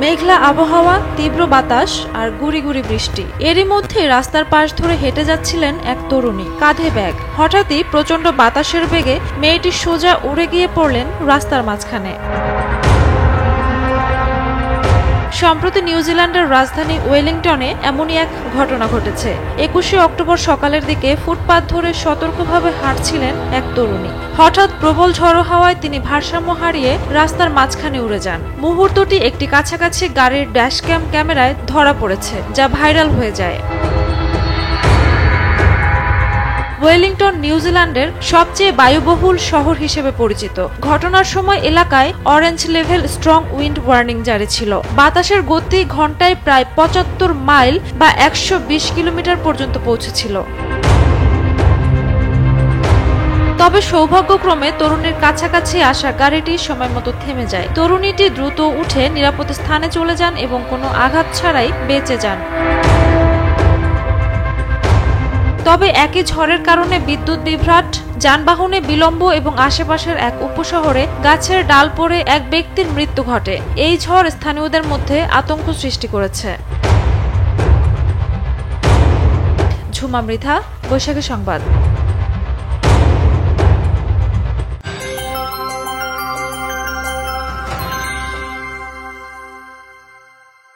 মেঘলা আবহাওয়া, তীব্র বাতাস আর গুড়ি গুড়ি বৃষ্টি। এরই মধ্যে রাস্তার পাশ ধরে হেঁটে যাচ্ছিলেন এক তরুণী, কাঁধে ব্যাগ। হঠাৎই প্রচন্ড বাতাসের বেগে মেয়েটি সোজা উড়ে গিয়ে পড়লেন রাস্তার মাঝখানে। সম্প্রতি নিউজিল্যান্ডের রাজধানী ওয়েলিংটনে এমনই এক ঘটনা ঘটেছে। ২১শে অক্টোবর সকালের দিকে ফুটপাত ধরে সতর্কভাবে হাঁটছিলেন এক তরুণী। হঠাৎ প্রবল ঝড়ো হাওয়ায় তিনি ভারসাম্য হারিয়ে রাস্তার মাঝখানে উড়ে যান। মুহূর্তটি একটি কাছাকাছি গাড়ির ড্যাশক্যাম ক্যামেরায় ধরা পড়েছে, যা ভাইরাল হয়ে যায়। ওয়েলিংটন নিউজিল্যান্ডের সবচেয়ে বায়ুবহুল শহর হিসেবে পরিচিত। ঘটনার সময় এলাকায় orange level strong wind warning জারি ছিল। বাতাসের গতি ঘন্টায় প্রায় ৭৫ মাইল বা ১২০ কিলোমিটার পর্যন্ত পৌঁছেছিল। তবে সৌভাগ্যক্রমে তরুণীর কাছাকাছি আসা গাড়িটি সময়মতো থেমে যায়। তরুণীটি দ্রুত উঠে নিরাপদ স্থানে চলে যান এবং কোনো আঘাত ছাড়াই বেঁচে যান। তবে একই ঝড়ের কারণে বিদ্যুৎ বিভ্রাট, যানবাহনে বিলম্ব এবং আশেপাশের এক উপশহরে গাছের ডাল পড়ে এক ব্যক্তির মৃত্যু ঘটে। এই ঝড় স্থানীয়দের মধ্যে আতঙ্ক সৃষ্টি করেছে। ঝুমা মৃধা, বৈশাখী সংবাদ।